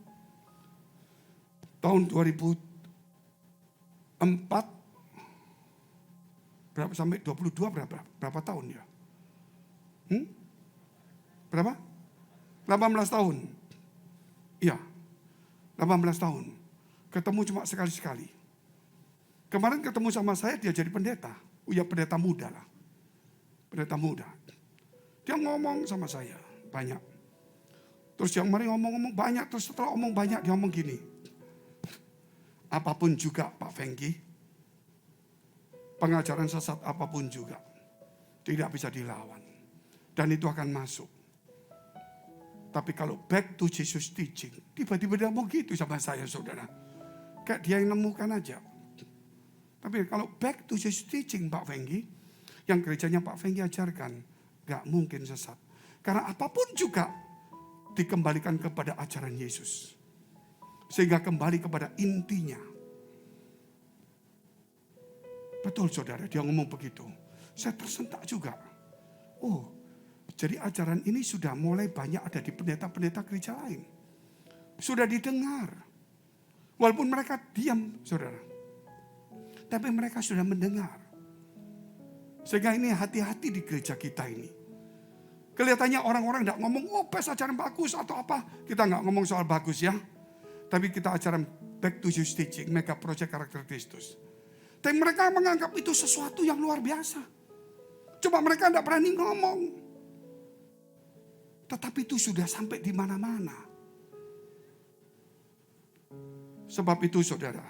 tahun 2004 berapa sampai 22 berapa tahun ya? Berapa? 18 tahun. Iya. 18 tahun. Ketemu cuma sekali-sekali. Kemarin ketemu sama saya, dia jadi pendeta. Ya pendeta muda lah. Pendeta muda. Dia ngomong sama saya banyak. Terus yang mari ngomong-ngomong banyak. Terus setelah ngomong banyak dia ngomong gini. Apapun juga Pak Fengki. Pengajaran sesat apapun juga. Tidak bisa dilawan. Dan itu akan masuk. Tapi kalau back to Jesus teaching. Tiba-tiba dia ngomong gitu sama saya saudara. Kayak dia yang nemukan aja. Tapi kalau back to Jesus teaching Pak Fengki. Yang gerejanya Pak Fengki ajarkan. Gak mungkin sesat. Karena apapun juga dikembalikan kepada ajaran Yesus. Sehingga kembali kepada intinya. Betul saudara, dia ngomong begitu. Saya tersentak juga. Oh, jadi ajaran ini sudah mulai banyak ada di pendeta-pendeta gereja lain. Sudah didengar. Walaupun mereka diam saudara. Tapi mereka sudah mendengar. Sehingga ini hati-hati di gereja kita ini. Kelihatannya orang-orang tidak ngomong, oh pes ajaran bagus atau apa. Kita nggak ngomong soal bagus ya. Tapi kita ajaran back to Jesus teaching, mega project karakter Kristus. Tapi mereka menganggap itu sesuatu yang luar biasa. Coba mereka tidak berani ngomong. Tetapi itu sudah sampai di mana-mana. Sebab itu saudara,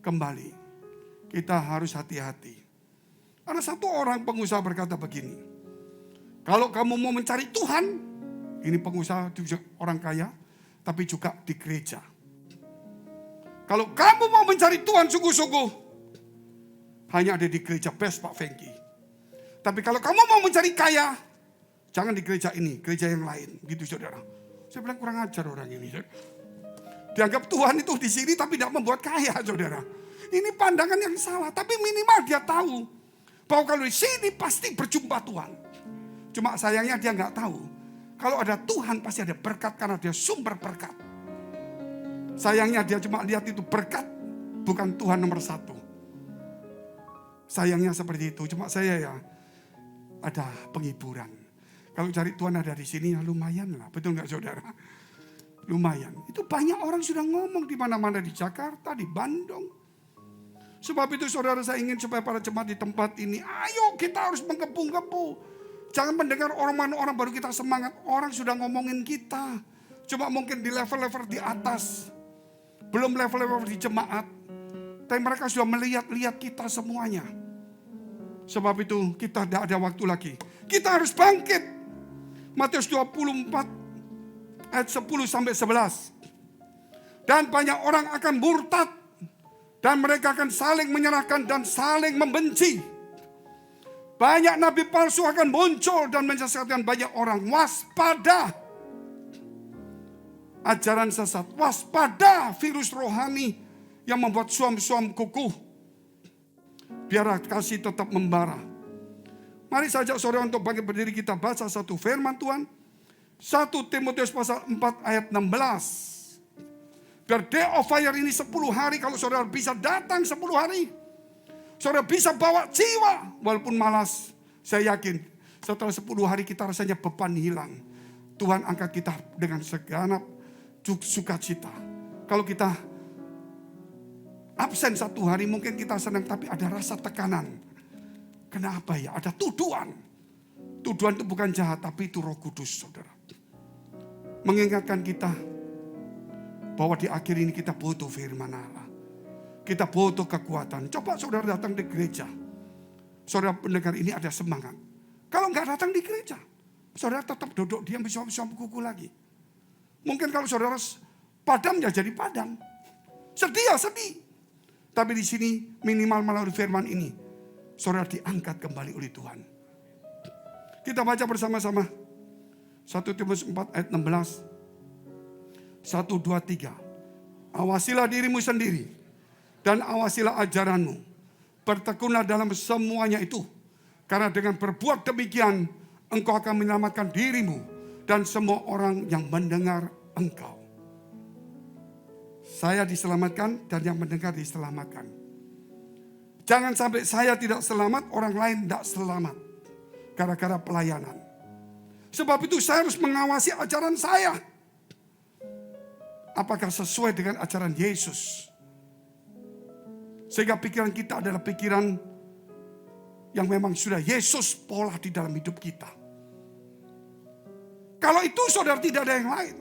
kembali kita harus hati-hati. Ada satu orang pengusaha berkata begini. Kalau kamu mau mencari Tuhan, ini pengusaha orang kaya, tapi juga di gereja. Kalau kamu mau mencari Tuhan sungguh-sungguh, hanya ada di gereja best Pak Fengki. Tapi kalau kamu mau mencari kaya, jangan di gereja ini, gereja yang lain. Gitu saudara. Saya bilang kurang ajar orang ini. Dianggap Tuhan itu di sini tapi tidak membuat kaya saudara. Ini pandangan yang salah. Tapi minimal dia tahu bahwa kalau di sini pasti berjumpa Tuhan. Cuma sayangnya dia nggak tahu. Kalau ada Tuhan pasti ada berkat karena dia sumber berkat. Sayangnya dia cuma lihat itu berkat, bukan Tuhan nomor satu. Sayangnya seperti itu. Cuma saya ya ada penghiburan. Kalau cari Tuhan ada di sini ya lumayan lah. Betul nggak saudara? Lumayan. Itu banyak orang sudah ngomong di mana-mana di Jakarta, di Bandung. Sebab itu saudara saya ingin supaya para jemaat di tempat ini, ayo kita harus menggebu-gebu. Jangan mendengar orang baru kita semangat. Orang sudah ngomongin kita. Cuma mungkin di level-level di atas. Belum level-level di jemaat. Tapi mereka sudah melihat kita semuanya. Sebab itu kita tidak ada waktu lagi. Kita harus bangkit. Matius 24 ayat 10 sampai 11. Dan banyak orang akan murtad. Dan mereka akan saling menyerahkan dan saling membenci. Banyak nabi palsu akan muncul dan menyesatkan banyak orang. Waspada. Ajaran sesat. Waspada virus rohani yang membuat suam-suam kukuh. Biar kasih tetap membara. Mari saja saudara untuk bangkit berdiri kita baca satu firman Tuhan. 1 Timotius pasal 4 ayat 16. Biar day of fire ini 10 hari. Kalau saudara bisa datang 10 hari. Saudara bisa bawa jiwa. Walaupun malas. Saya yakin setelah 10 hari kita rasanya beban hilang. Tuhan angkat kita dengan segenap sukacita. Kalau kita absen 1 hari mungkin kita senang. Tapi ada rasa tekanan. Kenapa ya? Ada tuduhan. Tuduhan itu bukan jahat. Tapi itu Roh Kudus saudara. Mengingatkan kita. Bahwa di akhir ini kita butuh firman Allah. Kita butuh kekuatan. Coba saudara datang di gereja. Saudara pendengar ini ada semangat. Kalau nggak datang di gereja, saudara tetap duduk diam bisa kuku lagi. Mungkin kalau saudara padam ya jadi padam. Sedih ya sedih. Tapi di sini minimal melalui firman ini, saudara diangkat kembali oleh Tuhan. Kita baca bersama-sama. 1 Timotius 4 ayat 16. 1, 2, 3. Awasilah dirimu sendiri dan awasilah ajaranmu. Bertekunlah dalam semuanya itu. Karena dengan berbuat demikian, engkau akan menyelamatkan dirimu dan semua orang yang mendengar engkau. Saya diselamatkan dan yang mendengar diselamatkan. Jangan sampai saya tidak selamat, orang lain tidak selamat. Gara-gara pelayanan. Sebab itu saya harus mengawasi ajaran saya. Apakah sesuai dengan ajaran Yesus? Sehingga pikiran kita adalah pikiran yang memang sudah Yesus pola di dalam hidup kita. Kalau itu saudara tidak ada yang lain.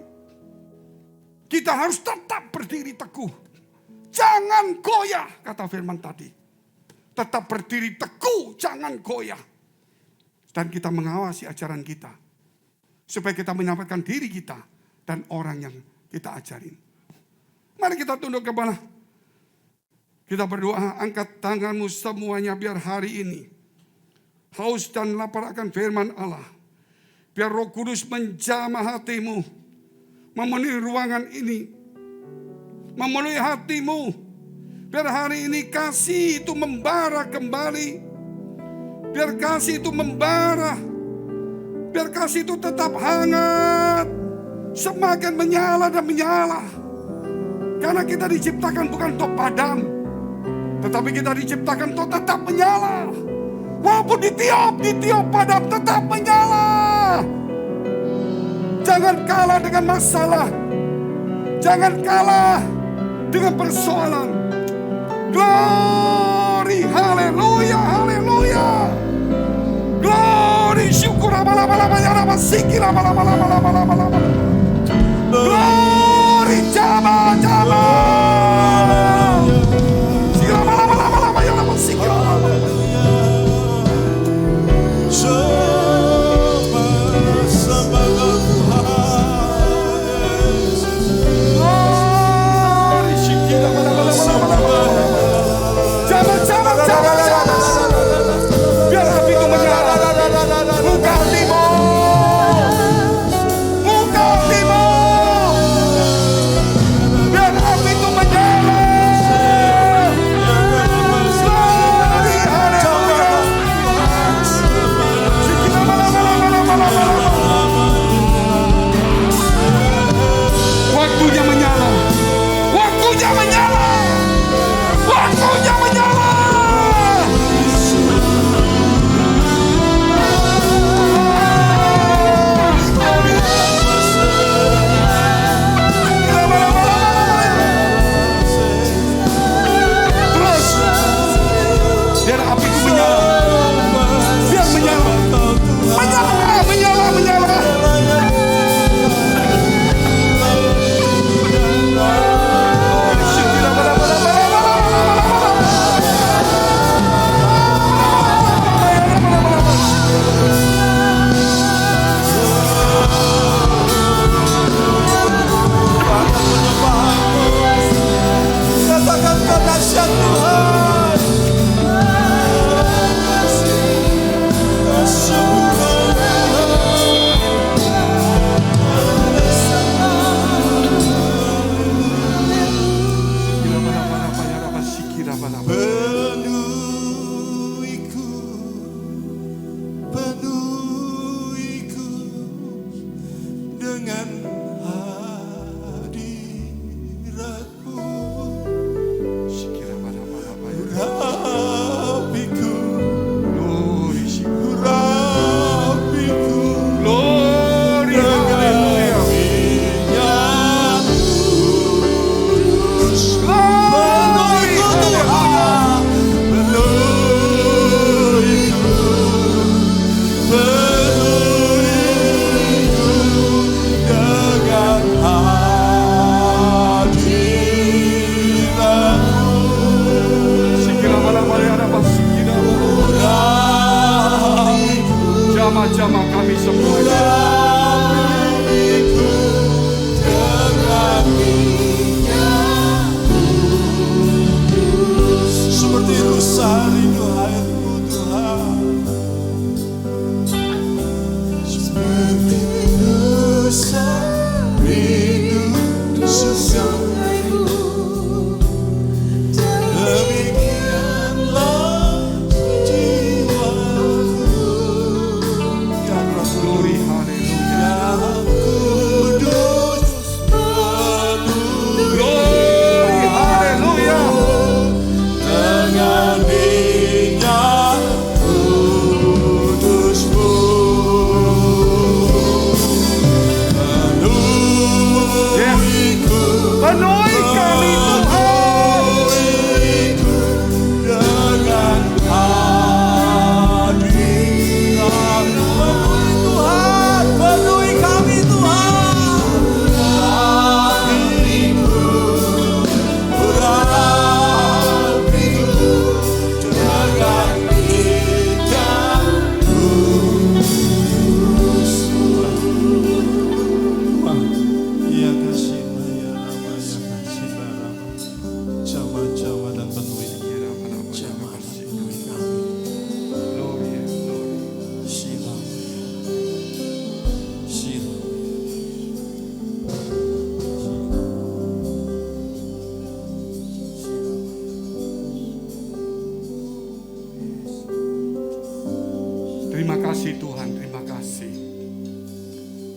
Kita harus tetap berdiri teguh. Jangan goyah, kata firman tadi. Tetap berdiri teguh, jangan goyah. Dan kita mengawasi ajaran kita. Supaya kita menyampaikan diri kita dan orang yang kita ajarin. Mari kita tunduk kepala. Kita berdoa, angkat tanganmu semuanya biar hari ini haus dan lapar akan firman Allah. Biar Roh Kudus menjamah hatimu, memenuhi ruangan ini, memenuhi hatimu. Biar hari ini kasih itu membara kembali. Biar kasih itu membara. Biar kasih itu tetap hangat, semakin menyala dan menyala. Karena kita diciptakan bukan untuk padam, tetapi kita diciptakan untuk tetap menyala. Walaupun ditiup padam tetap menyala. Jangan kalah dengan masalah. Jangan kalah dengan persoalan. Glory, haleluya, haleluya. Glory, syukur, glory, jama.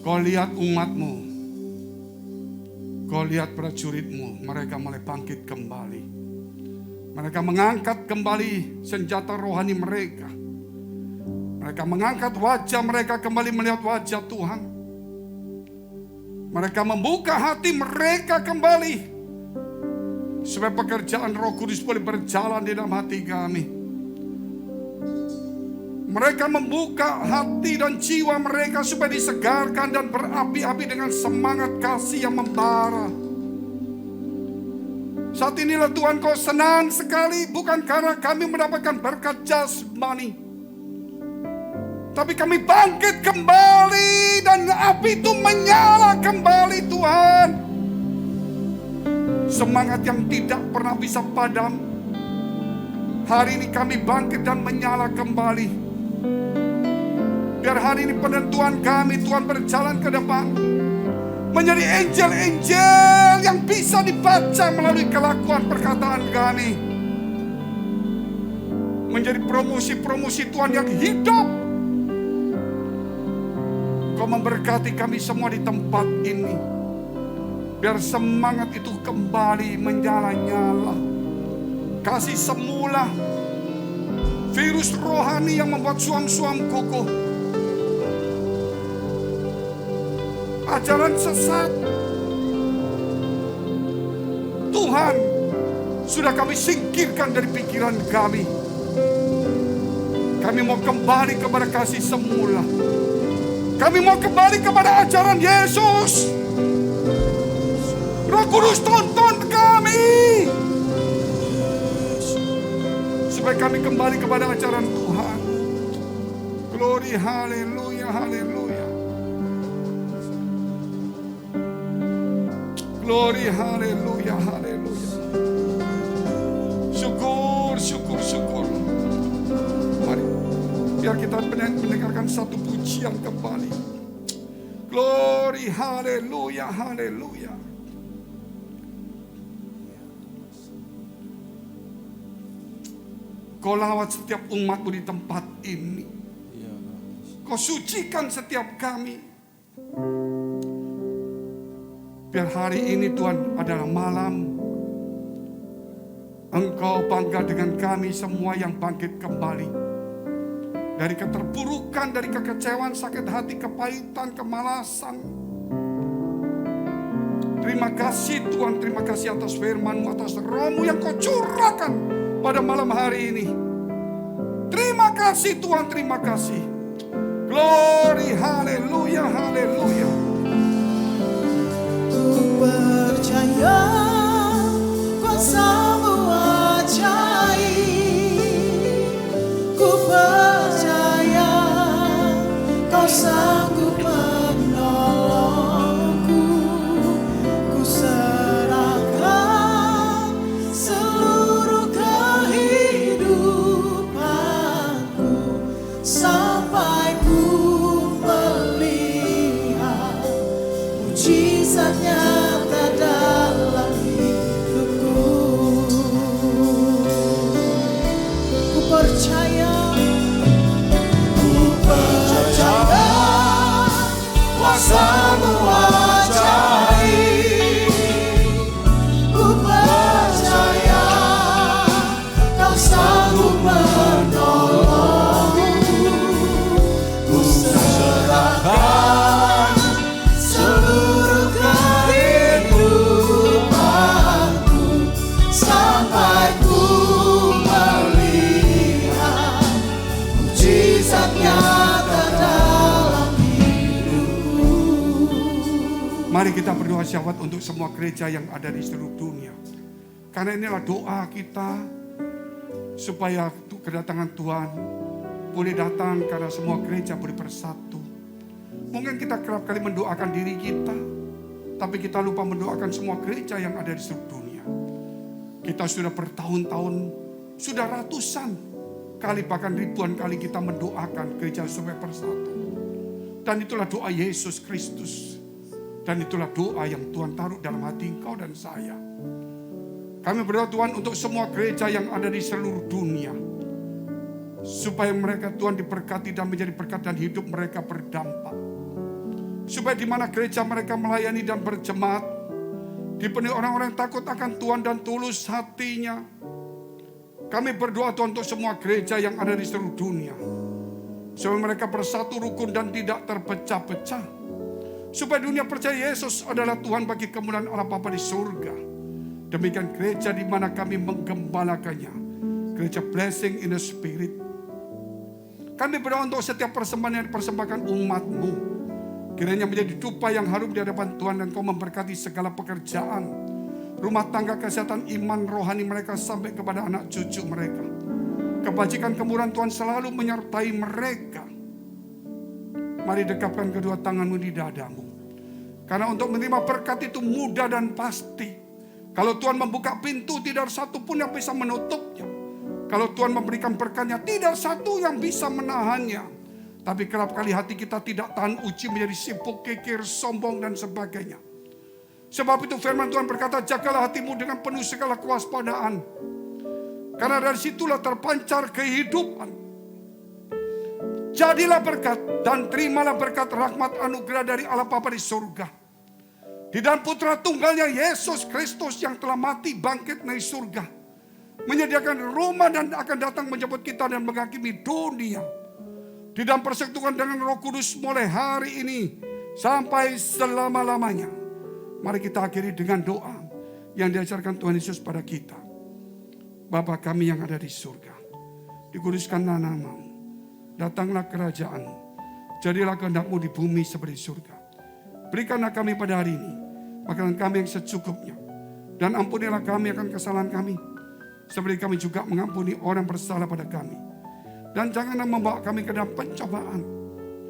Kau lihat umatmu, kau lihat prajuritmu, mereka mulai bangkit kembali. Mereka mengangkat kembali senjata rohani mereka. Mereka mengangkat wajah mereka kembali melihat wajah Tuhan. Mereka membuka hati mereka kembali, supaya pekerjaan Roh Kudus boleh berjalan di dalam hati kami. Mereka membuka hati dan jiwa mereka supaya disegarkan dan berapi-api dengan semangat kasih yang membara. Saat inilah Tuhan, Kau senang sekali, bukan karena kami mendapatkan berkat jasmani, tapi kami bangkit kembali dan api itu menyala kembali Tuhan. Semangat yang tidak pernah bisa padam, hari ini kami bangkit dan menyala kembali. Biar hari ini penentuan kami, Tuhan, berjalan ke depan menjadi angel-angel yang bisa dibaca melalui kelakuan perkataan kami. Menjadi promosi-promosi Tuhan yang hidup. Kau memberkati kami semua di tempat ini. Biar semangat itu kembali menyala-nyala. Kasih semula. Virus rohani yang membuat suam-suam kokoh. Ajaran sesat, Tuhan, sudah kami singkirkan dari pikiran kami. Kami mau kembali kepada kasih semula. Kami mau kembali kepada ajaran Yesus. Roh Kudus, tonton kami, supaya kami kembali kepada ajaran Tuhan. Glory, haleluya, haleluya. Glory, haleluya, haleluya. Syukur, syukur, syukur. Mari, biar kita mendengarkan satu pujian kembali. Glory, haleluya, haleluya. Kau lawat setiap umatmu di tempat ini. Kau sucikan setiap kami. Biar hari ini Tuhan adalah malam Engkau bangga dengan kami semua yang bangkit kembali dari keterpurukan, dari kekecewaan, sakit hati, kepahitan, kemalasan. Terima kasih Tuhan, terima kasih atas firman-Mu, atas Roh-Mu yang Kau curahkan pada malam hari ini. Terima kasih Tuhan, terima kasih. Glory, haleluya, haleluya. Ku percaya kuasa-Mu ajaib. Ku percaya Kau sanggup menolongku. Ku serahkan seluruh kehidupanku sampai ku melihat mujizat nyata dalam hidupku. Ku percaya kuasa-Mu ajaib. Ku percaya Kau sanggup menolongku. Ku serahkan seluruh kehidupanku sampai ku melihat mujizat nyata dalam hidupku. Mari kita berdoa syahwat untuk semua gereja yang ada di seluruh dunia. Karena inilah doa kita, supaya kedatangan Tuhan boleh datang karena semua gereja boleh bersatu. Mungkin kita kerap kali mendoakan diri kita, tapi kita lupa mendoakan semua gereja yang ada di seluruh dunia. Kita sudah bertahun-tahun, sudah ratusan kali, bahkan ribuan kali kita mendoakan gereja supaya bersatu. Dan itulah doa Yesus Kristus. Dan itulah doa yang Tuhan taruh dalam hati engkau dan saya. Kami berdoa Tuhan untuk semua gereja yang ada di seluruh dunia, supaya mereka Tuhan diberkati dan menjadi berkat dan hidup mereka berdampak. Supaya di mana gereja mereka melayani dan berjemaat, dipenuhi orang-orang yang takut akan Tuhan dan tulus hatinya. Kami berdoa Tuhan untuk semua gereja yang ada di seluruh dunia. Supaya mereka bersatu rukun dan tidak terpecah-pecah. Supaya dunia percaya Yesus adalah Tuhan bagi kemuliaan Allah Bapa di surga. Demikian gereja di mana kami menggembalakannya. Gereja Blessing in the Spirit. Kami berdoa untuk setiap persembahan yang dipersembahkan umat-Mu. Kiranya menjadi dupa yang harum di hadapan Tuhan dan Kau memberkati segala pekerjaan, rumah tangga, kesehatan, iman, rohani mereka sampai kepada anak cucu mereka. Kebajikan kemurahan Tuhan selalu menyertai mereka. Mari dekapkan kedua tanganmu di dadamu. Karena untuk menerima berkat itu mudah dan pasti. Kalau Tuhan membuka pintu, tidak ada satu pun yang bisa menutupnya. Kalau Tuhan memberikan berkatnya, tidak satu yang bisa menahannya. Tapi kerap kali hati kita tidak tahan uji, menjadi sibuk, kikir, sombong dan sebagainya. Sebab itu firman Tuhan berkata, jagalah hatimu dengan penuh segala kewaspadaan. Karena dari situlah terpancar kehidupan. Jadilah berkat dan terimalah berkat rahmat anugerah dari Allah Bapa di surga. Di dalam putra tunggalnya Yesus Kristus yang telah mati bangkit dari surga. Menyediakan rumah dan akan datang menjemput kita dan menghakimi dunia. Di dalam persekutuan dengan Roh Kudus mulai hari ini sampai selama-lamanya. Mari kita akhiri dengan doa yang diajarkan Tuhan Yesus pada kita. Bapa kami yang ada di surga, dikuduskanlah nama-Mu, datanglah kerajaan-Mu, jadilah kehendak-Mu di bumi seperti surga. Berikanlah kami pada hari ini makanan kami yang secukupnya, dan ampunilah kami akan kesalahan kami, seperti kami juga mengampuni orang bersalah pada kami. Dan janganlah membawa kami ke dalam pencobaan,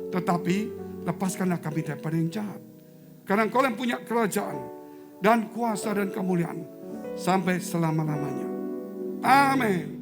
tetapi lepaskanlah kami daripada yang jahat. Karena Engkau yang punya kerajaan dan kuasa dan kemuliaan sampai selama-lamanya. Amin.